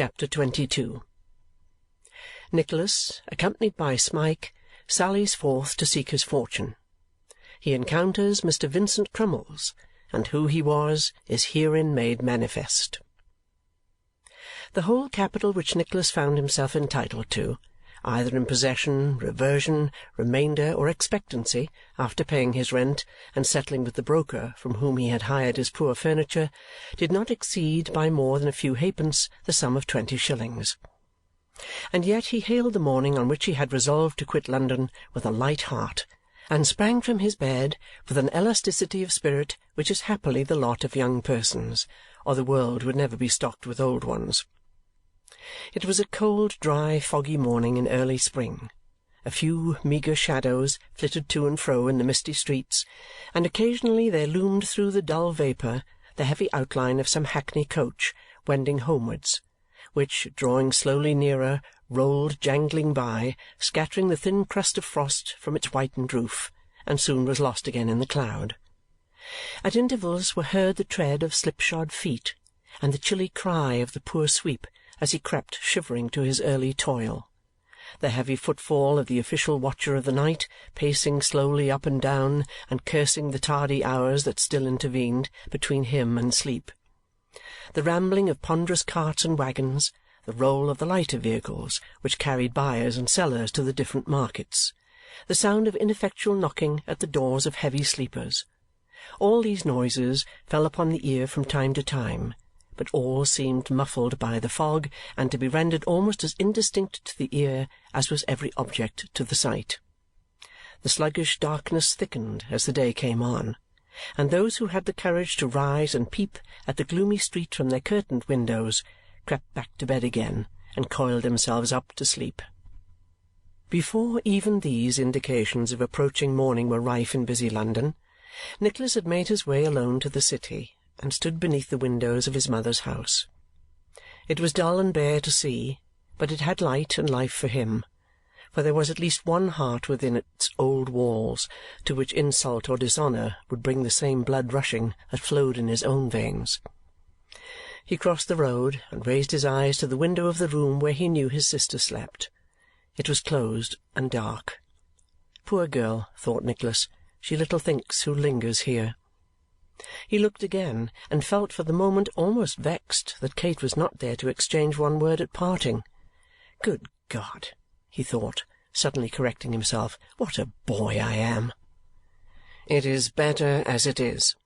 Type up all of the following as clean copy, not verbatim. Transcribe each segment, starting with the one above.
Chapter 22. Nicholas, accompanied by Smike, sallies forth to seek his fortune. He encounters Mr. Vincent Crummles, and who he was is herein made manifest. The whole capital which Nicholas found himself entitled to, either in possession, reversion, remainder, or expectancy, after paying his rent and settling with the broker from whom he had hired his poor furniture, did not exceed by more than a few halfpence the sum of 20 shillings. And yet he hailed the morning on which he had resolved to quit London with a light heart, and sprang from his bed with an elasticity of spirit which is happily the lot of young persons, or the world would never be stocked with old ones. It was a cold, dry, foggy morning in early spring. A few meagre shadows flitted to and fro in the misty streets, and occasionally there loomed through the dull vapour the heavy outline of some hackney coach wending homewards, which, drawing slowly nearer, rolled jangling by, scattering the thin crust of frost from its whitened roof, and soon was lost again in the cloud. At intervals were heard the tread of slipshod feet, and the chilly cry of the poor sweep as he crept shivering to his early toil, the heavy footfall of the official watcher of the night, pacing slowly up and down and cursing the tardy hours that still intervened between him and sleep, the rambling of ponderous carts and waggons, the roll of the lighter vehicles which carried buyers and sellers to the different markets, the sound of ineffectual knocking at the doors of heavy sleepers. All these noises fell upon the ear from time to time, but all seemed muffled by the fog and to be rendered almost as indistinct to the ear as was every object to the sight. The sluggish darkness thickened as the day came on, and those who had the courage to rise and peep at the gloomy street from their curtained windows crept back to bed again and coiled themselves up to sleep. Before even these indications of approaching morning were rife in busy London, Nicholas had made his way alone to the city and stood beneath the windows of his mother's house. It was dull and bare to see, but it had light and life for him, for there was at least one heart within its old walls to which insult or dishonour would bring the same blood rushing that flowed in his own veins. He crossed the road and raised his eyes to the window of the room where he knew his sister slept. It was closed and dark. Poor girl, thought Nicholas, she little thinks who lingers here. He looked again, and felt for the moment almost vexed that Kate was not there to exchange one word at parting. Good God, he thought, suddenly correcting himself, what a boy I am! It is better as it is,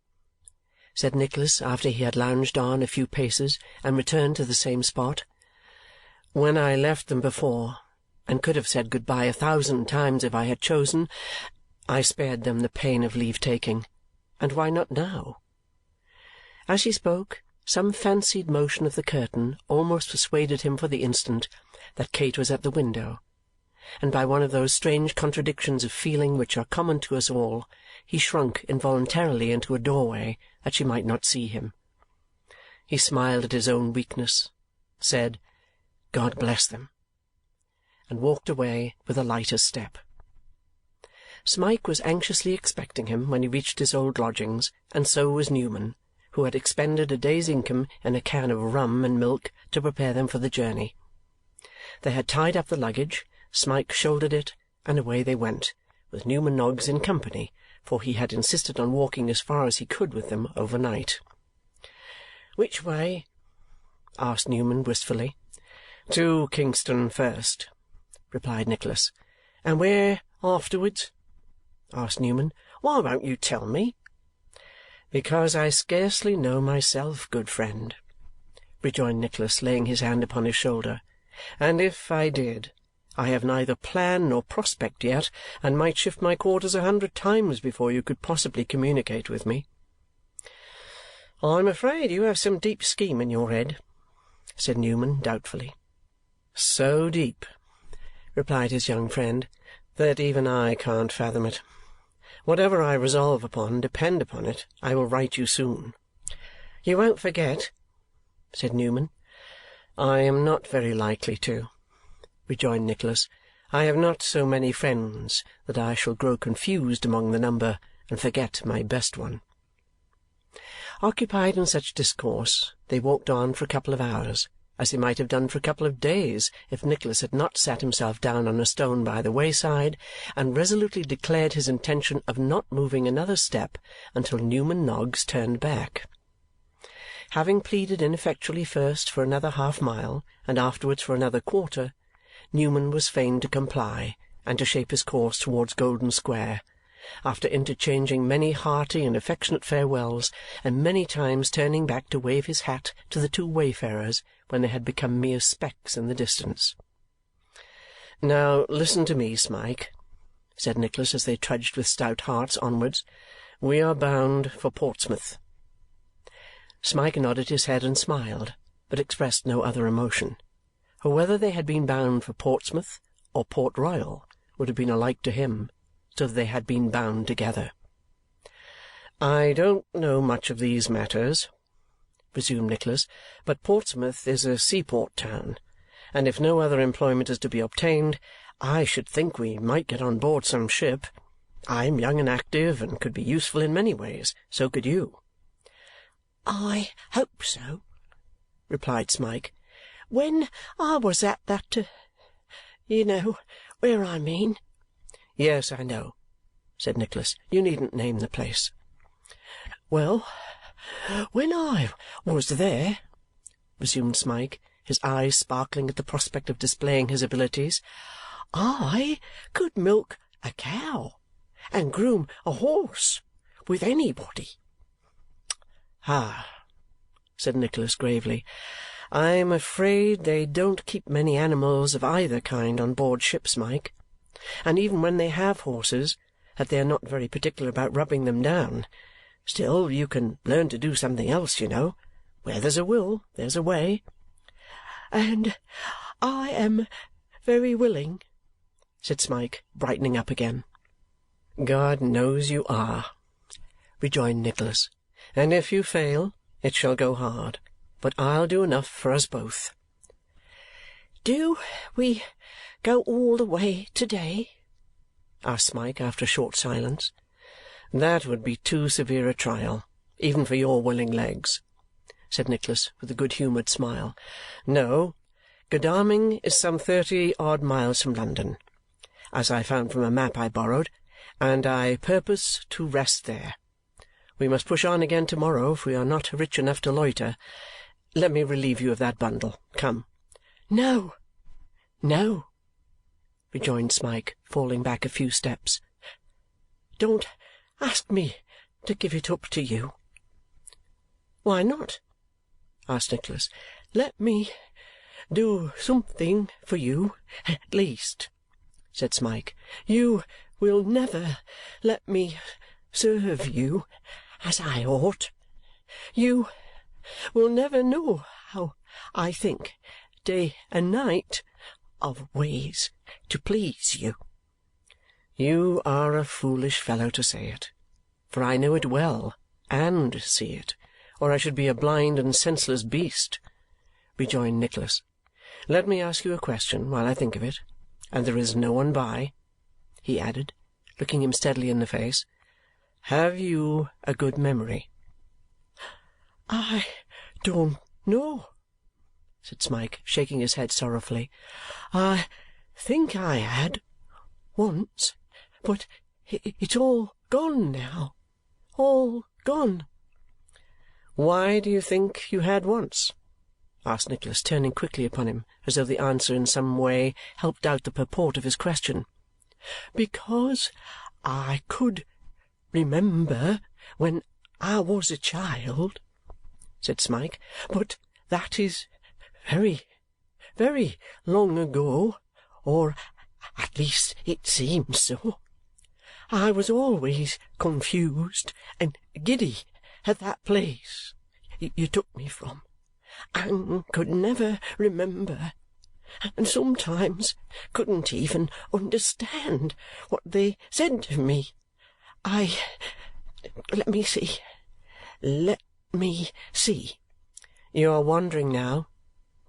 said Nicholas after he had lounged on a few paces and returned to the same spot. When I left them before, and could have said good-bye 1,000 times if I had chosen, I spared them the pain of leave-taking. And why not now? As he spoke, some fancied motion of the curtain almost persuaded him for the instant that Kate was at the window, and by one of those strange contradictions of feeling which are common to us all, he shrunk involuntarily into a doorway that she might not see him. He smiled at his own weakness, said, "God bless them," and walked away with a lighter step. Smike was anxiously expecting him when he reached his old lodgings, and so was Newman, who had expended a day's income in a can of rum and milk to prepare them for the journey. They had tied up the luggage, Smike shouldered it, and away they went, with Newman Noggs in company, for he had insisted on walking as far as he could with them overnight. "Which way?" asked Newman wistfully. "To Kingston first," replied Nicholas. "And where afterwards?" asked Newman. "Why won't you tell me?" "Because I scarcely know myself, good friend," rejoined Nicholas, laying his hand upon his shoulder. "And if I did, I have neither plan nor prospect yet, and might shift my quarters 100 times before you could possibly communicate with me." "I am afraid you have some deep scheme in your head," said Newman doubtfully. "So deep," replied his young friend, "that even I can't fathom it. Whatever I resolve upon, depend upon it, I will write you soon." "You won't forget?" said Newman. "I am not very likely to," rejoined Nicholas. "I have not so many friends that I shall grow confused among the number and forget my best one." Occupied in such discourse, they walked on for a couple of hours, as he might have done for a couple of days if Nicholas had not sat himself down on a stone by the wayside and resolutely declared his intention of not moving another step until Newman Noggs turned back. Having pleaded ineffectually first for another half-mile and afterwards for another quarter, Newman was fain to comply and to shape his course towards Golden Square, after interchanging many hearty and affectionate farewells and many times turning back to wave his hat to the two wayfarers when they had become mere specks in the distance. "Now listen to me, Smike," said Nicholas as they trudged with stout hearts onwards. "We are bound for Portsmouth." Smike nodded his head and smiled, but expressed no other emotion, for whether they had been bound for Portsmouth or Port Royal would have been alike to him, so that they had been bound together. "I don't know much of these matters," resumed Nicholas, "but Portsmouth is a seaport town, and if no other employment is to be obtained, I should think we might get on board some ship. I am young and active, and could be useful in many ways. So could you." "I hope so," replied Smike. "When I was at that, you know where I mean." "Yes, I know," said Nicholas. "You needn't name the place." "Well, when I was there," resumed Smike, his eyes sparkling at the prospect of displaying his abilities, "I could milk a cow and groom a horse with anybody." "Ah!" said Nicholas gravely. "I am afraid they don't keep many animals of either kind on board ship, Smike, and even when they have horses, that they are not very particular about rubbing them down. Still, you can learn to do something else, you know. Where there's a will, there's a way." "And I am very willing," said Smike, brightening up again. "God knows you are," rejoined Nicholas, "and if you fail, it shall go hard. But I'll do enough for us both." "Do we go all the way to-day?" asked Smike after a short silence. "That would be too severe a trial, even for your willing legs," said Nicholas with a good-humoured smile. "No, Godalming is some 30-odd miles from London, as I found from a map I borrowed, and I purpose to rest there. We must push on again to-morrow if we are not rich enough to loiter. Let me relieve you of that bundle. Come." "No, no," rejoined Smike, falling back a few steps. "Don't ask me to give it up to you." "Why not?" asked Nicholas. "Let me do something for you, at least," said Smike. "You will never let me serve you as I ought. You will never know how I think, day and night, of ways to please you." "You are a foolish fellow to say it, for I know it well, and see it, or I should be a blind and senseless beast," rejoined Nicholas. "Let me ask you a question while I think of it, and there is no one by," he added, looking him steadily in the face. "Have you a good memory?" "I don't know," said Smike, shaking his head sorrowfully. "I think I had once, but it's all gone now, all gone." "Why do you think you had once?" asked Nicholas, turning quickly upon him, as though the answer in some way helped out the purport of his question. "Because I could remember when I was a child," said Smike, "but that is very, very long ago, or at least it seems so. I was always confused and giddy at that place you took me from, and could never remember, and sometimes couldn't even understand what they said to me. Let me see. "You are wandering now,"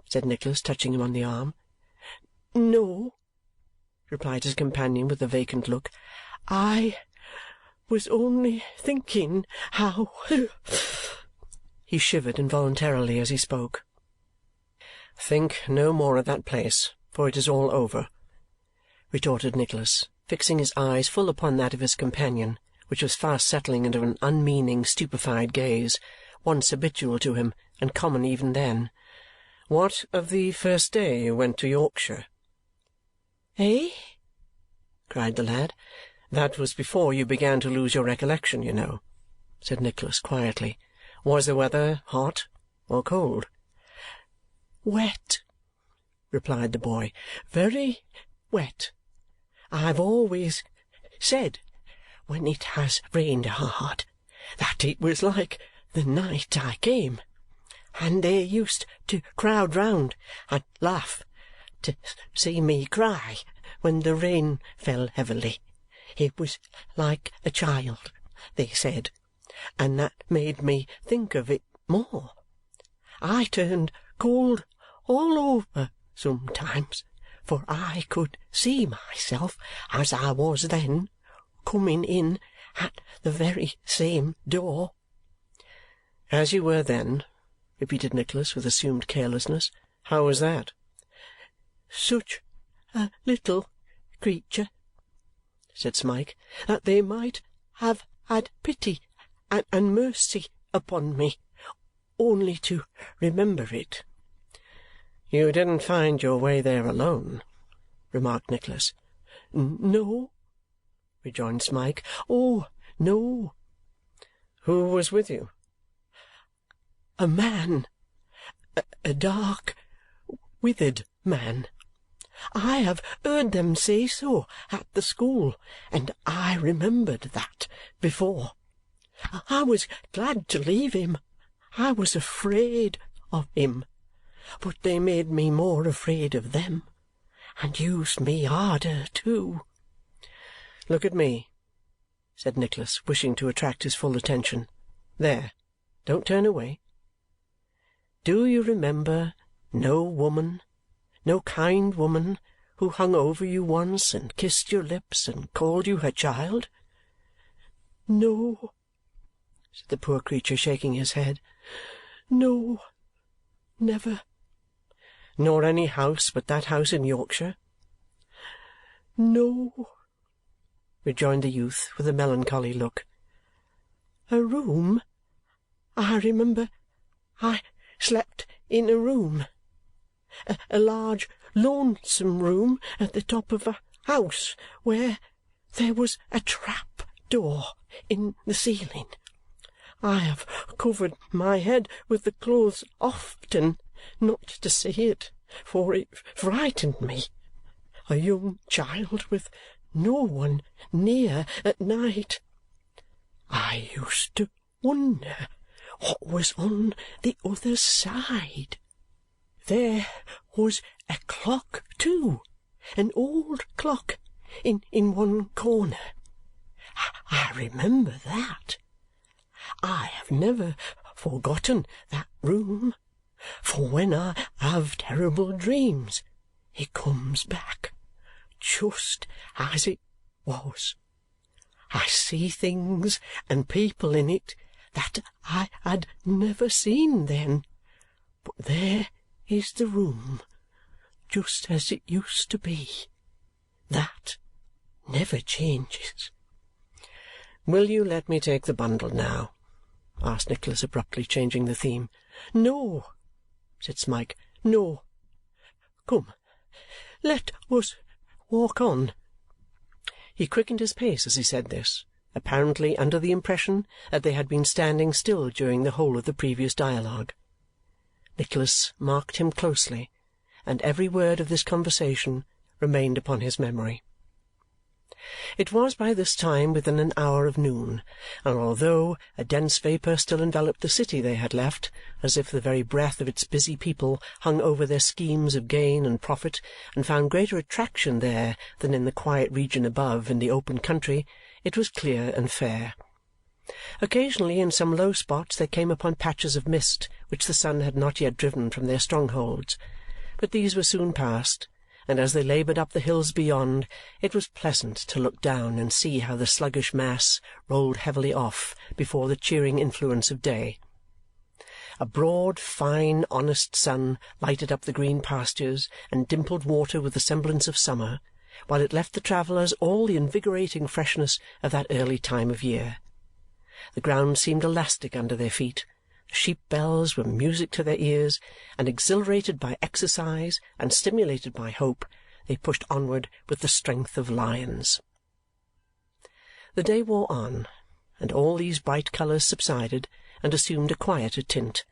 said Nicholas, touching him on the arm. "No," replied his companion with a vacant look. "I was only thinking how—" He shivered involuntarily as he spoke. "Think no more of that place, for it is all over," retorted Nicholas, fixing his eyes full upon that of his companion, which was fast settling into an unmeaning, stupefied gaze, once habitual to him and common even then. "What of the first day you went to Yorkshire?" "Eh?" cried the lad. "That was before you began to lose your recollection, you know," said Nicholas quietly. "Was the weather hot or cold?" "Wet," replied the boy. "Very wet. I've always said, when it has rained hard, that it was like the night I came, and they used to crowd round and laugh to see me cry when the rain fell heavily. It was like a child, they said, and that made me think of it more. I turned cold all over sometimes, for I could see myself as I was then, coming in at the very same door." "As you were then?" repeated Nicholas with assumed carelessness. "How was that?" "Such a little creature," said Smike, "that they might have had pity and mercy upon me, only to remember it." "You didn't find your way there alone," remarked Nicholas. "No," rejoined Smike. "Oh, no." "Who was with you?" "A man. A dark, withered man. I have heard them say so at the school, and I remembered that before. I was glad to leave him. I was afraid of him, but they made me more afraid of them, and used me harder too." "Look at me," said Nicholas, wishing to attract his full attention. "There. Don't turn away. Do you remember no woman, no kind woman, who hung over you once and kissed your lips and called you her child?" "No," said the poor creature, shaking his head. "No, never." "Nor any house but that house in Yorkshire?" "No," rejoined the youth with a melancholy look. "A room. I remember I slept in a room. A large lonesome room at the top of a house where there was a trap door in the ceiling. I have covered my head with the clothes often, not to see it, for it frightened me. A young child with no one near at night. I used to wonder what was on the other side. There was a clock too, an old clock, in one corner. I remember that. I have never forgotten that room, for when I have terrible dreams it comes back, just as it was. I see things and people in it that I had never seen then, but there is the room, just as it used to be. That never changes." "Will you let me take the bundle now?" asked Nicholas, abruptly changing the theme. "No," said Smike, "no. Come, let us walk on." He quickened his pace as he said this, apparently under the impression that they had been standing still during the whole of the previous dialogue. Nicholas marked him closely, and every word of this conversation remained upon his memory. It was by this time within an hour of noon, and although a dense vapour still enveloped the city they had left, as if the very breath of its busy people hung over their schemes of gain and profit and found greater attraction there than in the quiet region above in the open country, it was clear and fair. Occasionally in some low spots they came upon patches of mist which the sun had not yet driven from their strongholds, but these were soon past, and as they laboured up the hills beyond, it was pleasant to look down and see how the sluggish mass rolled heavily off before the cheering influence of day. A broad, fine, honest sun lighted up the green pastures and dimpled water with the semblance of summer, while it left the travellers all the invigorating freshness of that early time of year. The ground seemed elastic under their feet, the sheep bells were music to their ears, and exhilarated by exercise and stimulated by hope, they pushed onward with the strength of lions. The day wore on, and all these bright colours subsided and assumed a quieter tint,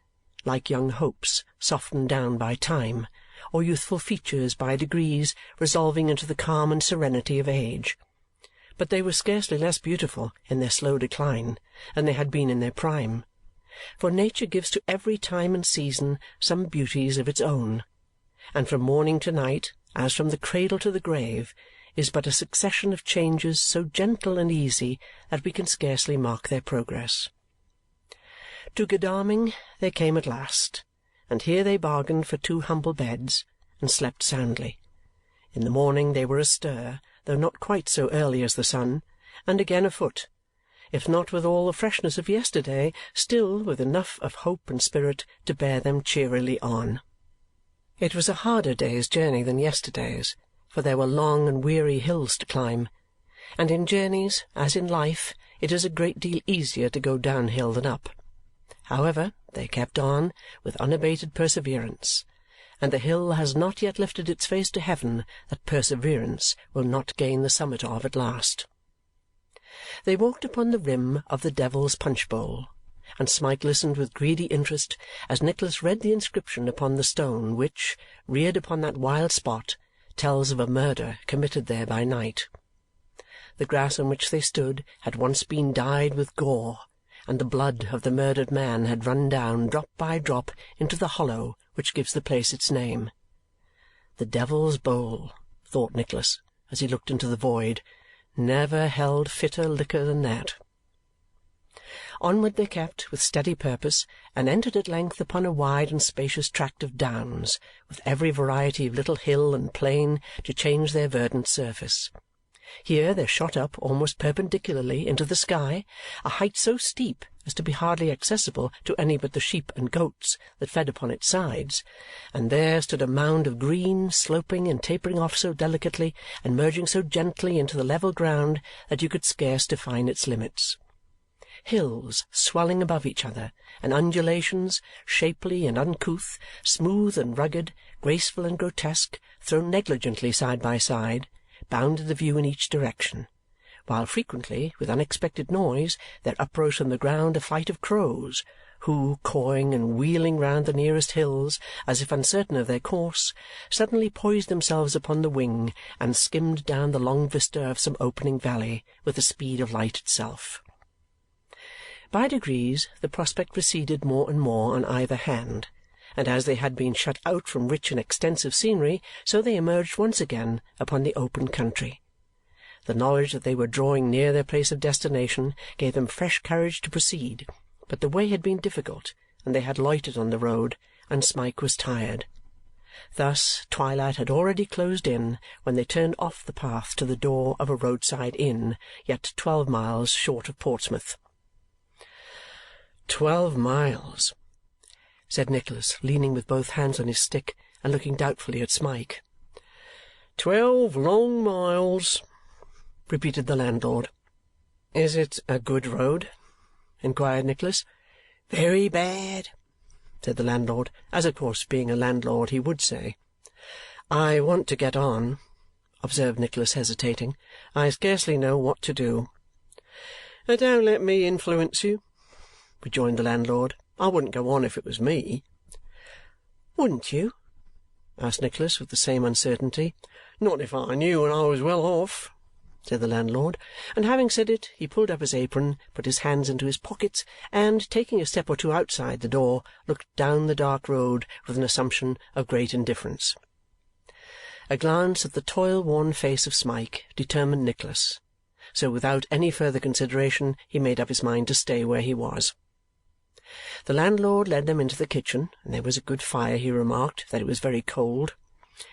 like young hopes softened down by time, or youthful features by degrees resolving into the calm and serenity of age. But they were scarcely less beautiful in their slow decline than they had been in their prime, for nature gives to every time and season some beauties of its own, and from morning to night, as from the cradle to the grave, is but a succession of changes so gentle and easy that we can scarcely mark their progress. To Godalming they came at last, and here they bargained for 2 humble beds, and slept soundly. In the morning they were astir, though not quite so early as the sun, and again afoot, if not with all the freshness of yesterday, still with enough of hope and spirit to bear them cheerily on. It was a harder day's journey than yesterday's, for there were long and weary hills to climb, and in journeys, as in life, it is a great deal easier to go downhill than up. However, they kept on, with unabated perseverance, and the hill has not yet lifted its face to heaven that perseverance will not gain the summit of at last. They walked upon the rim of the Devil's Punch-bowl, and Smike listened with greedy interest as Nicholas read the inscription upon the stone which, reared upon that wild spot, tells of a murder committed there by night. The grass on which they stood had once been dyed with gore, and the blood of the murdered man had run down drop by drop into the hollow which gives the place its name. The Devil's Bowl, thought Nicholas, as he looked into the void, never held fitter liquor than that. Onward they kept with steady purpose, and entered at length upon a wide and spacious tract of downs, with every variety of little hill and plain to change their verdant surface. Here there shot up, almost perpendicularly into the sky, a height so steep as to be hardly accessible to any but the sheep and goats that fed upon its sides, and there stood a mound of green, sloping and tapering off so delicately, and merging so gently into the level ground that you could scarce define its limits. Hills swelling above each other, and undulations, shapely and uncouth, smooth and rugged, graceful and grotesque, thrown negligently side by side, bounded the view in each direction, while frequently, with unexpected noise, there uprose from the ground a flight of crows, who, cawing and wheeling round the nearest hills, as if uncertain of their course, suddenly poised themselves upon the wing and skimmed down the long vista of some opening valley with the speed of light itself. By degrees the prospect receded more and more on either hand, and as they had been shut out from rich and extensive scenery, so they emerged once again upon the open country. The knowledge that they were drawing near their place of destination gave them fresh courage to proceed, but the way had been difficult, and they had loitered on the road, and Smike was tired. Thus twilight had already closed in when they turned off the path to the door of a roadside inn, yet 12 miles short of Portsmouth. 12 miles, said Nicholas, leaning with both hands on his stick and looking doubtfully at Smike. 12 long miles, repeated the landlord. Is it a good road? Inquired Nicholas. Very bad, said the landlord, as of course, being a landlord, he would say. I want to get on, observed Nicholas, hesitating. I scarcely know what to do. Don't let me influence you, rejoined the landlord. I wouldn't go on if it was me. Wouldn't you? asked Nicholas with the same uncertainty. Not if I knew and I was well off, said the landlord, and having said it, he pulled up his apron, put his hands into his pockets, and, taking a step or two outside the door, looked down the dark road with an assumption of great indifference. A glance at the toil-worn face of Smike determined Nicholas, so without any further consideration he made up his mind to stay where he was. The landlord led them into the kitchen, and there was a good fire. He remarked that it was very cold.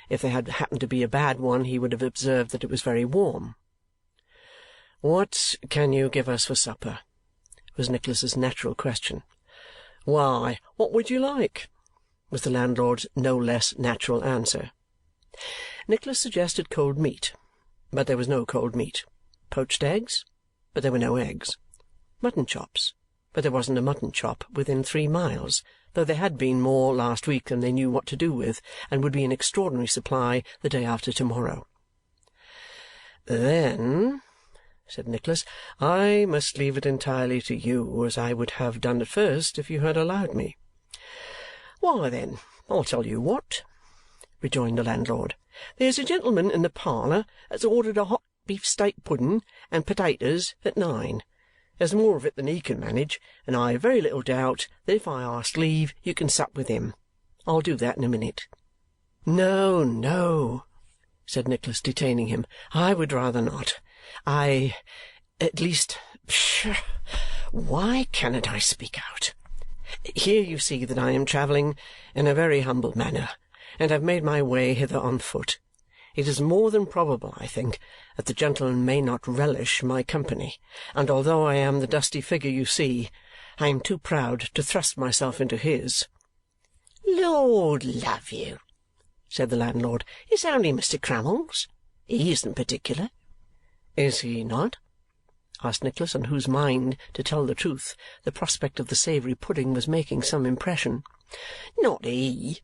If there had happened to be a bad one, he would have observed that it was very warm. "What can you give us for supper?" was Nicholas's natural question. "Why, what would you like?" was the landlord's no less natural answer. Nicholas suggested cold meat, but there was no cold meat. Poached eggs, but there were no eggs. Mutton chops, but there wasn't a mutton chop within 3 miles, though there had been more last week than they knew what to do with, and would be an extraordinary supply the day after to-morrow. "Then," said Nicholas, "I must leave it entirely to you, as I would have done at first if you had allowed me." "Why, then, I'll tell you what," rejoined the landlord. "There's a gentleman in the parlour that's ordered a hot beefsteak pudding and potatoes at 9. There's more of it than he can manage, and I have very little doubt that if I ask leave you can sup with him. I'll do that in a minute." "No, no," said Nicholas, detaining him. "I would rather not. At least, pshaw, why cannot I speak out? Here you see that I am travelling in a very humble manner, and have made my way hither on foot. It is more than probable, I think, that the gentleman may not relish my company, and although I am the dusty figure you see, I am too proud to thrust myself into his." "Lord love you," said the landlord, "it's only Mr. Crummles. He isn't particular." "Is he not?" asked Nicholas, on whose mind, to tell the truth, the prospect of the savoury pudding was making some impression. "Not he,"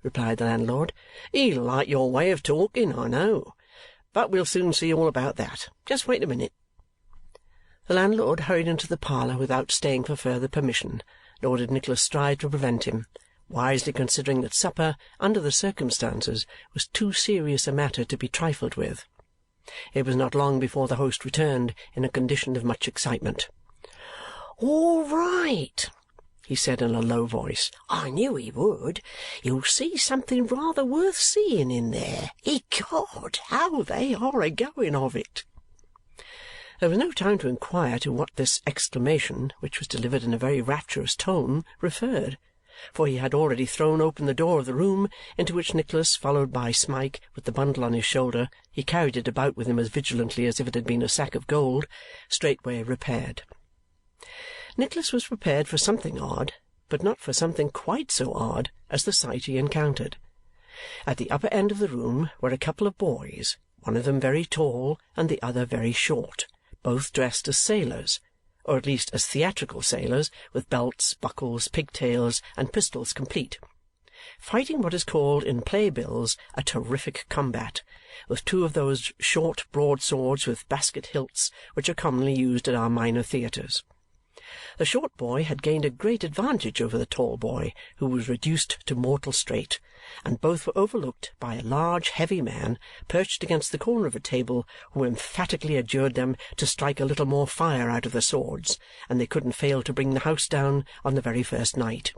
replied the landlord. "He'll like your way of talking, I know. But we'll soon see all about that. Just wait a minute." The landlord hurried into the parlour without staying for further permission, nor did Nicholas strive to prevent him, wisely considering that supper, under the circumstances, was too serious a matter to be trifled with. It was not long before the host returned, in a condition of much excitement. "All right," he said in a low voice. "I knew he would. You'll see something rather worth seeing in there. Ecod, how they are a-going of it!" There was no time to inquire to what this exclamation, which was delivered in a very rapturous tone, referred, for he had already thrown open the door of the room, into which Nicholas, followed by Smike with the bundle on his shoulder (he carried it about with him as vigilantly as if it had been a sack of gold), straightway repaired. Nicholas was prepared for something odd, but not for something quite so odd as the sight he encountered. At the upper end of the room were a couple of boys, one of them very tall and the other very short, both dressed as sailors, or at least as theatrical sailors, with belts, buckles, pigtails, and pistols complete, fighting what is called in play-bills a terrific combat, with 2 of those short broadswords with basket hilts which are commonly used at our minor theatres. The short boy had gained a great advantage over the tall boy, who was reduced to mortal strait, and both were overlooked by a large heavy man perched against the corner of a table, who emphatically adjured them to strike a little more fire out of the swords, and they couldn't fail to bring the house down on the very first night.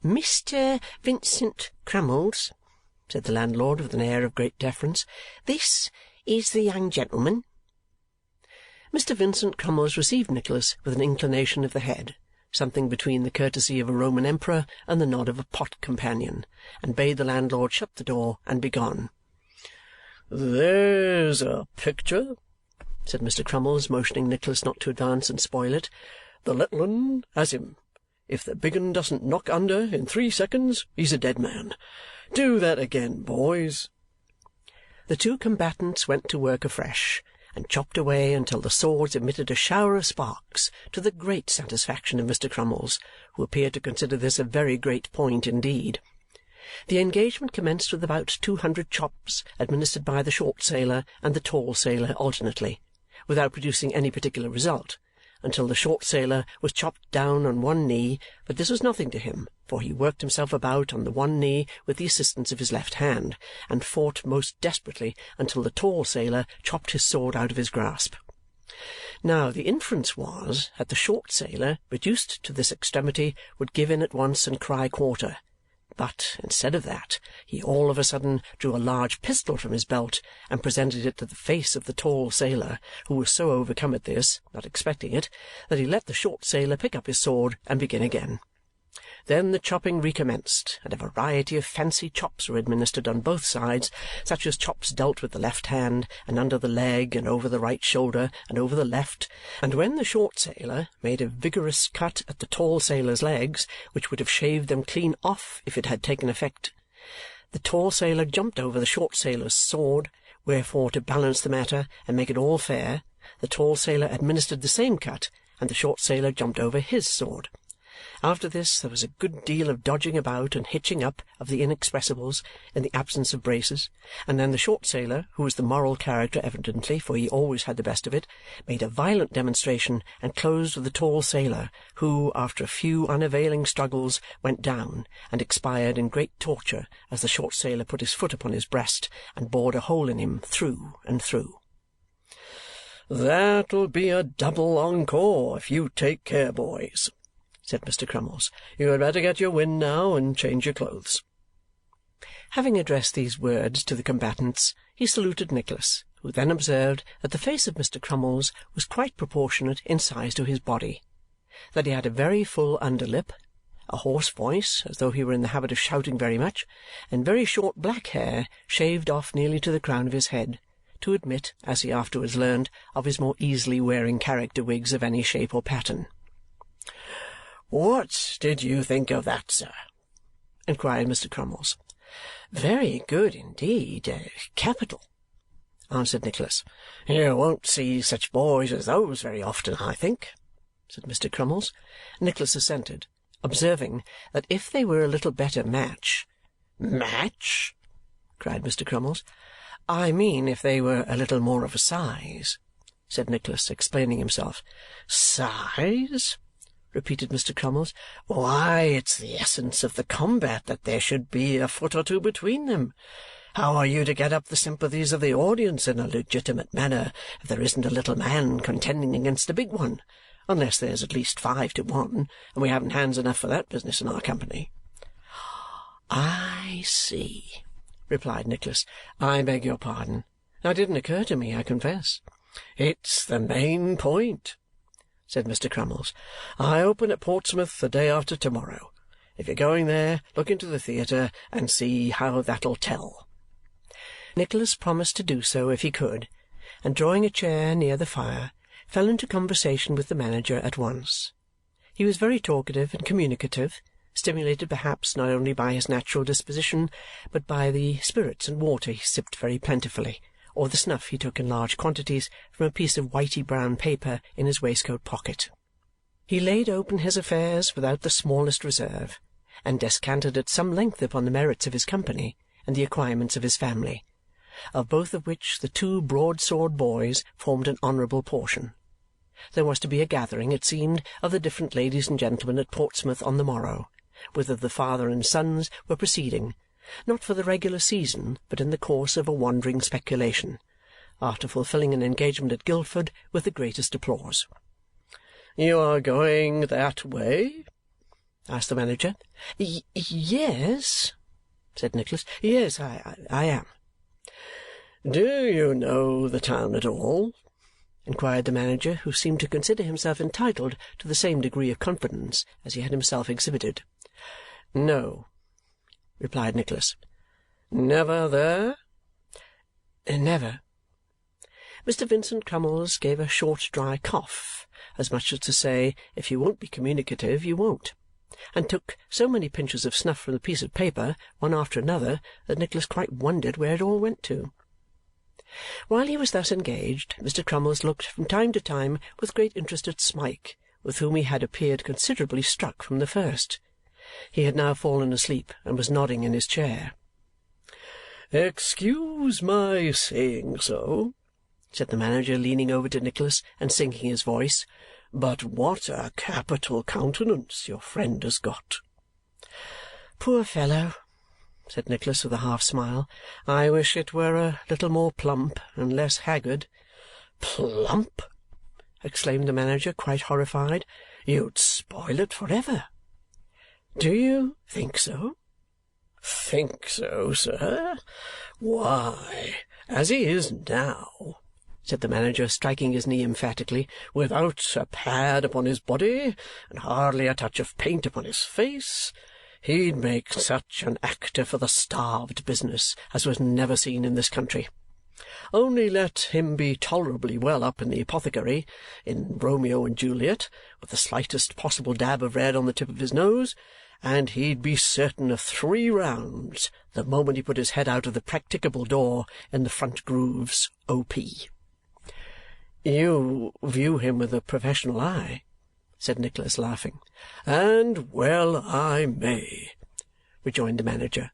"Mr. Vincent Crummles," said the landlord with an air of great deference, "this is the young gentleman." Mr. Vincent Crummles received Nicholas with an inclination of the head, something between the courtesy of a Roman emperor and the nod of a pot companion, and bade the landlord shut the door and be gone. "There's a picture," said Mr. Crummles, motioning Nicholas not to advance and spoil it. "The little 'un has him. If the big 'un doesn't knock under in 3 seconds, he's a dead man. Do that again, boys." The 2 combatants went to work afresh, and chopped away until the swords emitted a shower of sparks, to the great satisfaction of Mr. Crummles, who appeared to consider this a very great point indeed. The engagement commenced with about 200 chops administered by the short sailor and the tall sailor alternately, without producing any particular result, until the short sailor was chopped down on one knee, but this was nothing to him, for he worked himself about on the one knee with the assistance of his left hand, and fought most desperately until the tall sailor chopped his sword out of his grasp. Now, the inference was that the short sailor, reduced to this extremity, would give in at once and cry quarter. But, instead of that, he all of a sudden drew a large pistol from his belt and presented it to the face of the tall sailor, who was so overcome at this, not expecting it, that he let the short sailor pick up his sword and begin again. Then the chopping recommenced, and a variety of fancy chops were administered on both sides, such as chops dealt with the left hand, and under the leg, and over the right shoulder, and over the left, and when the short sailor made a vigorous cut at the tall sailor's legs, which would have shaved them clean off if it had taken effect, the tall sailor jumped over the short sailor's sword, wherefore, to balance the matter and make it all fair, the tall sailor administered the same cut, and the short sailor jumped over his sword. After this there was a good deal of dodging about and hitching up of the inexpressibles in the absence of braces, and then the short sailor, who was the moral character evidently, for he always had the best of it, made a violent demonstration and closed with the tall sailor, who, after a few unavailing struggles, went down and expired in great torture as the short sailor put his foot upon his breast and bored a hole in him through and through. "That'll be a double encore if you take care, boys," said Mr. Crummles. "You had better get your wind now and change your clothes." Having addressed these words to the combatants, he saluted Nicholas, who then observed that the face of Mr. Crummles was quite proportionate in size to his body, that he had a very full underlip, a hoarse voice, as though he were in the habit of shouting very much, and very short black hair shaved off nearly to the crown of his head, to admit, as he afterwards learned, of his more easily wearing character wigs of any shape or pattern. "What did you think of that, sir?" inquired Mr. Crummles. "Very good indeed. Capital," answered Nicholas. "You won't see such boys as those very often, I think," said Mr. Crummles. Nicholas assented, observing that if they were a little better match. "Match?" cried Mr. Crummles. "I mean if they were a little more of a size," said Nicholas, explaining himself. "Size?" repeated Mr. Crummles. "Why, it's the essence of the combat that there should be a foot or two between them. How are you to get up the sympathies of the audience in a legitimate manner if there isn't a little man contending against a big one, unless there's at least 5 to 1, and we haven't hands enough for that business in our company?" "I see," replied Nicholas. "I beg your pardon. That didn't occur to me, I confess." "It's the main point," said Mr. Crummles. "I open at Portsmouth the day after to-morrow. If you're going there, look into the theatre and see how that'll tell." Nicholas promised to do so if he could, and drawing a chair near the fire, fell into conversation with the manager at once. He was very talkative and communicative, stimulated perhaps not only by his natural disposition, but by the spirits and water he sipped very plentifully, or the snuff he took in large quantities from a piece of whitey brown paper in his waistcoat pocket. He laid open his affairs without the smallest reserve, and descanted at some length upon the merits of his company and the acquirements of his family, of both of which the 2 broadsword boys formed an honourable portion. There was to be a gathering, it seemed, of the different ladies and gentlemen at Portsmouth on the morrow, whither the father and sons were proceeding, not for the regular season, but in the course of a wandering speculation, after fulfilling an engagement at Guildford with the greatest applause. "You are going that way?" asked the manager. Yes," said Nicholas. "Yes, I am." "Do you know the town at all?" inquired the manager, who seemed to consider himself entitled to the same degree of confidence as he had himself exhibited. "No," replied Nicholas. "Never there?" "Never." Mr. Vincent Crummles gave a short dry cough, as much as to say, if you won't be communicative, you won't, and took so many pinches of snuff from the piece of paper, one after another, that Nicholas quite wondered where it all went to. While he was thus engaged, Mr. Crummles looked from time to time with great interest at Smike, with whom he had appeared considerably struck from the first. He had now fallen asleep and was nodding in his chair. "Excuse my saying so," said the manager, leaning over to Nicholas and sinking his voice, "but what a capital countenance your friend has got!" "Poor fellow!" said Nicholas with a half-smile. "I wish it were a little more plump and less haggard." "Plump!" exclaimed the manager, quite horrified. "You'd spoil it for ever." "Do you think so?" "Think so, sir? Why, as he is now," said the manager, striking his knee emphatically, "without a pad upon his body, and hardly a touch of paint upon his face, he'd make such an actor for the starved business as was never seen in this country. Only let him be tolerably well up in the apothecary, in Romeo and Juliet, with the slightest possible dab of red on the tip of his nose, and he'd be certain of 3 rounds the moment he put his head out of the practicable door in the front grooves, O.P." "You view him with a professional eye," said Nicholas, laughing. "And well I may," rejoined the manager.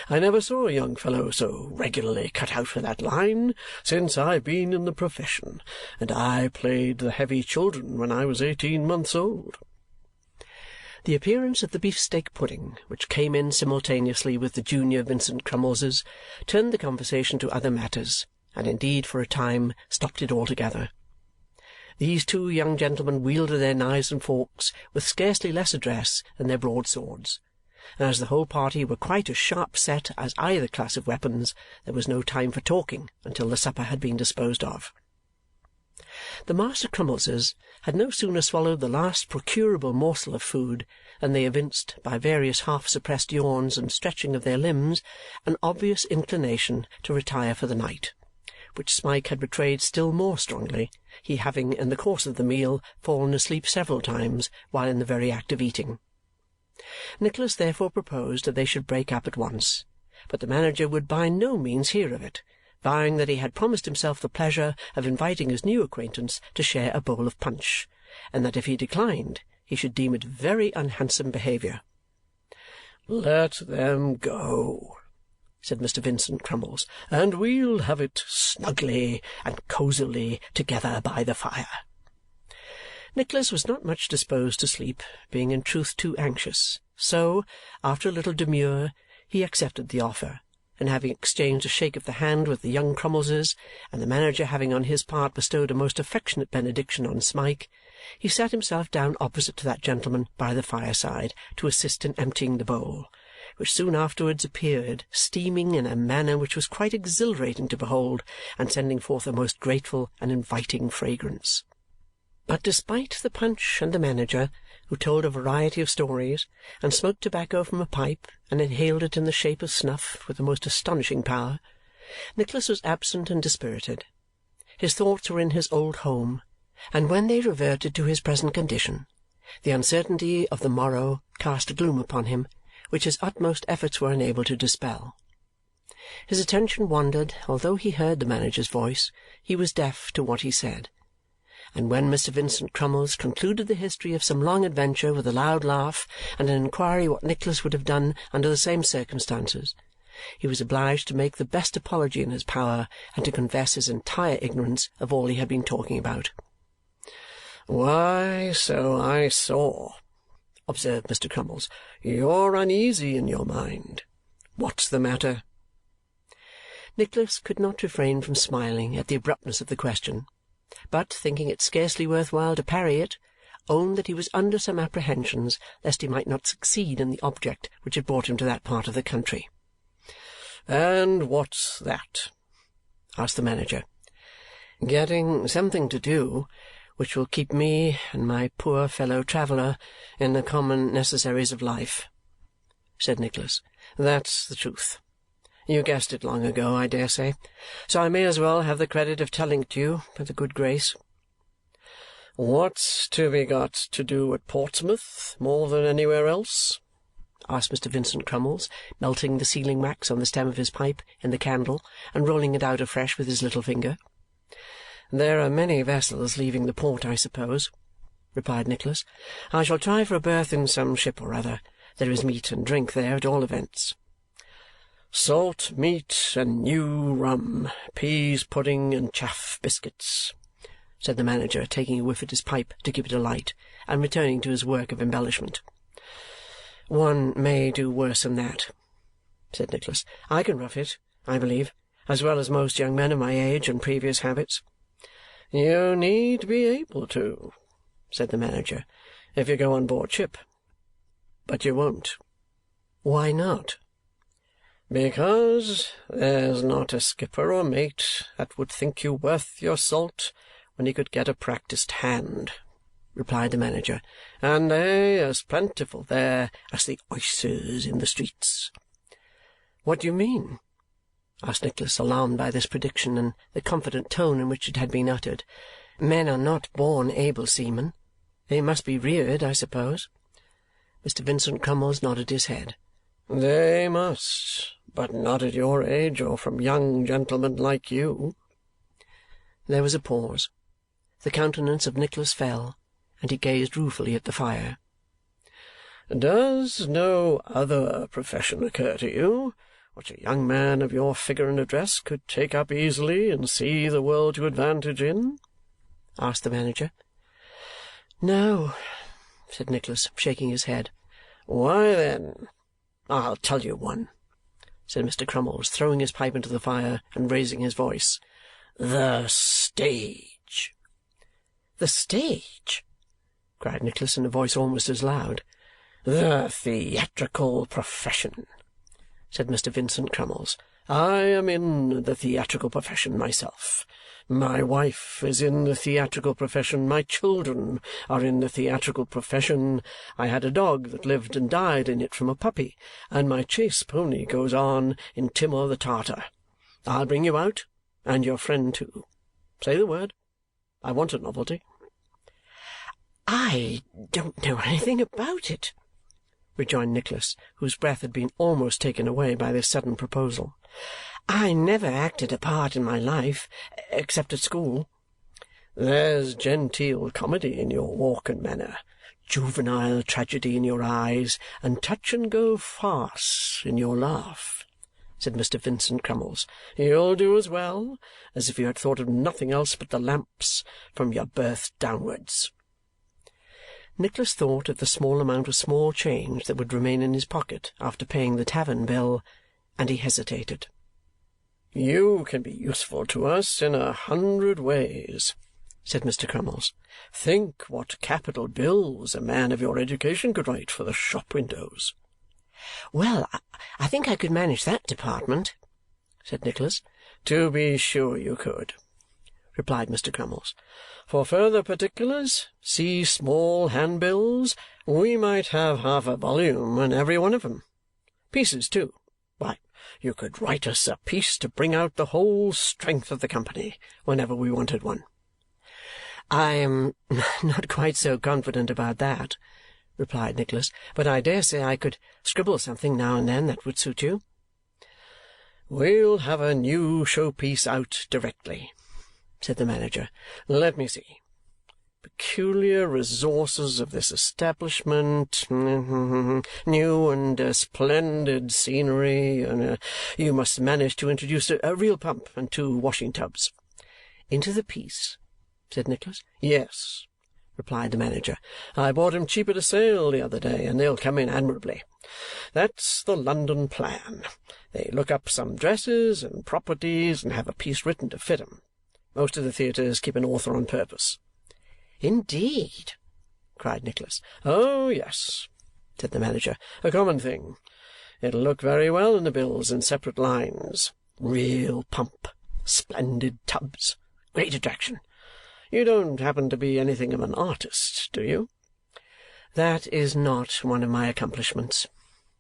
"I never saw a young fellow so regularly cut out for that line since I've been in the profession, and I played the heavy children when I was 18 months old." The appearance of the beefsteak pudding, which came in simultaneously with the junior Vincent Crummleses, turned the conversation to other matters, and indeed for a time stopped it altogether. These 2 young gentlemen wielded their knives and forks with scarcely less address than their broadswords, and as the whole party were quite as sharp set as either class of weapons, there was no time for talking until the supper had been disposed of. The Master Crummleses had no sooner swallowed the last procurable morsel of food than they evinced, by various half-suppressed yawns and stretching of their limbs, an obvious inclination to retire for the night, which Smike had betrayed still more strongly, he having, in the course of the meal, fallen asleep several times while in the very act of eating. Nicholas therefore proposed that they should break up at once, but the manager would by no means hear of it, vowing that he had promised himself the pleasure of inviting his new acquaintance to share a bowl of punch, and that if he declined he should deem it very unhandsome behaviour. "Let them go," said Mr. Vincent Crummles, "and we'll have it snugly and cosily together by the fire." Nicholas was not much disposed to sleep, being in truth too anxious, so, after a little demur, he accepted the offer, and having exchanged a shake of the hand with the young Crummleses, and the manager having on his part bestowed a most affectionate benediction on Smike, he sat himself down opposite to that gentleman by the fireside to assist in emptying the bowl, which soon afterwards appeared, steaming in a manner which was quite exhilarating to behold, and sending forth a most grateful and inviting fragrance. But despite the punch and the manager, who told a variety of stories, and smoked tobacco from a pipe, and inhaled it in the shape of snuff with the most astonishing power, Nicholas was absent and dispirited. His thoughts were in his old home, and when they reverted to his present condition, the uncertainty of the morrow cast a gloom upon him which his utmost efforts were unable to dispel. His attention wandered. Although he heard the manager's voice, he was deaf to what he said, and when Mr. Vincent Crummles concluded the history of some long adventure with a loud laugh and an inquiry what Nicholas would have done under the same circumstances, he was obliged to make the best apology in his power and to confess his entire ignorance of all he had been talking about. "Why, so I saw," observed Mr. Crummles. "You're uneasy in your mind. What's the matter?" Nicholas could not refrain from smiling at the abruptness of the question, but, thinking it scarcely worth while to parry it, owned that he was under some apprehensions lest he might not succeed in the object which had brought him to that part of the country. "And what's that?" asked the manager. "Getting something to do which will keep me and my poor fellow-traveller in the common necessaries of life," said Nicholas. "That's the truth. You guessed it long ago, I dare say, so I may as well have the credit of telling it to you with a good grace." "What's to be got to do at Portsmouth more than anywhere else?" asked Mr. Vincent Crummles, melting the sealing wax on the stem of his pipe in the candle and rolling it out afresh with his little finger. "There are many vessels leaving the port, I suppose," replied Nicholas. "I shall try for a berth in some ship or other. There is meat and drink there, at all events." "Salt meat and new rum, pease pudding and chaff biscuits," said the manager, taking a whiff at his pipe to keep it alight, and returning to his work of embellishment. "One may do worse than that," said Nicholas. "I can rough it, I believe, as well as most young men of my age and previous habits." "You need be able to," said the manager, "if you go on board ship. But you won't." "Why not?" "Because there's not a skipper or mate that would think you worth your salt when he could get a practised hand," replied the manager, "and they as plentiful there as the oysters in the streets." "What do you mean?" asked Nicholas, alarmed by this prediction and the confident tone in which it had been uttered. "Men are not born able seamen. They must be reared, I suppose." Mr. Vincent Crummles nodded his head. "They must, but not at your age or from young gentlemen like you." There was a pause. The countenance of Nicholas fell, and he gazed ruefully at the fire. "Does no other profession occur to you, which a young man of your figure and address could take up easily and see the world to advantage in?" asked the manager. "No," said Nicholas, shaking his head. "Why, then, I'll tell you one," said Mr. Crummles, throwing his pipe into the fire and raising his voice. "The stage." "The stage?" cried Nicholas in a voice almost as loud. "The theatrical profession," said Mr. Vincent Crummles. "I am in the theatrical profession myself. My wife is in the theatrical profession. My children are in the theatrical profession. I had a dog that lived and died in it from a puppy, and my chase pony goes on in Timor the Tartar. I'll bring you out, and your friend too. Say the word. I want a novelty." "I don't know anything about it," rejoined Nicholas, whose breath had been almost taken away by this sudden proposal. "I never acted a part in my life, except at school." "There's genteel comedy in your walk and manner, juvenile tragedy in your eyes, and touch-and-go farce in your laugh," said Mr. Vincent Crummles. "You'll do as well as if you had thought of nothing else but the lamps from your birth downwards." Nicholas thought of the small amount of small change that would remain in his pocket after paying the tavern bill, and he hesitated. "You can be useful to us in 100 ways," said Mr. Crummles. "Think what capital bills a man of your education could write for the shop windows." "Well, I think I could manage that department," said Nicholas. "To be sure you could," replied Mr. Crummles. "For further particulars, see small handbills. We might have half a volume in every one of 'em. Pieces, too. Why, you could write us a piece to bring out the whole strength of the company whenever we wanted one." "I am not quite so confident about that," replied Nicholas, "but I dare say I could scribble something now and then that would suit you." "We'll have a new show-piece out directly," said the manager. "Let me see. Peculiar resources of this establishment, new and splendid scenery, and you must manage to introduce a real pump and 2 washing tubs." "Into the piece?" said Nicholas. "Yes," replied the manager. "I bought 'em cheap at a sale the other day, and they'll come in admirably. That's the London plan. They look up some dresses and properties and have a piece written to fit 'em. Most of the theatres keep an author on purpose." "Indeed!" cried Nicholas. "Oh, yes," said the manager. "A common thing. It'll look very well in the bills in separate lines. Real pump. Splendid tubs. Great attraction. You don't happen to be anything of an artist, do you?" "That is not one of my accomplishments,"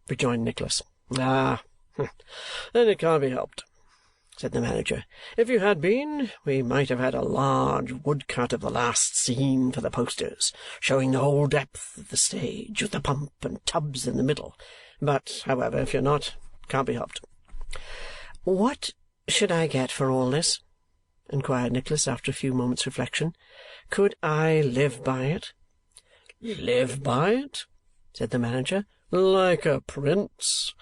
rejoined Nicholas. "Ah! Then it can't be helped," said the manager. "If you had been, we might have had a large woodcut of the last scene for the posters, showing the whole depth of the stage, with the pump and tubs in the middle. But, however, if you're not, can't be helped." "What should I get for all this?" inquired Nicholas after a few moments' reflection. "Could I live by it?" "Live by it?" said the manager. "Like a prince.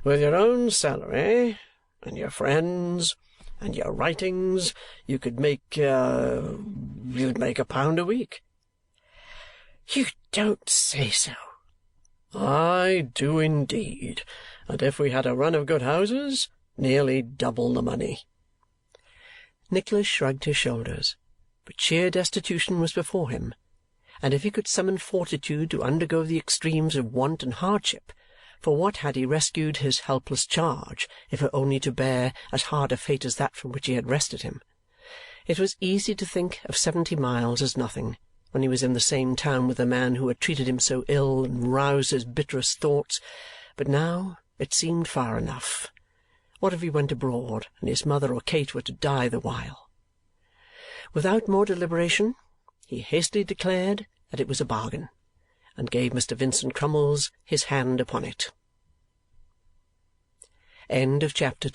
With your own salary, and your friends, and your writings, you'd make £1 a week." "You don't say so!" "I do indeed. And if we had a run of good houses, nearly double the money." Nicholas shrugged his shoulders, but sheer destitution was before him, and if he could summon fortitude to undergo the extremes of want and hardship For what had he rescued his helpless charge, if only to bear as hard a fate as that from which he had wrested him? It was easy to think of 70 miles as nothing, when he was in the same town with the man who had treated him so ill and roused his bitterest thoughts, but now it seemed far enough. What if he went abroad, and his mother or Kate were to die the while? Without more deliberation, he hastily declared that it was a bargain, and gave Mr. Vincent Crummles his hand upon it. Chapter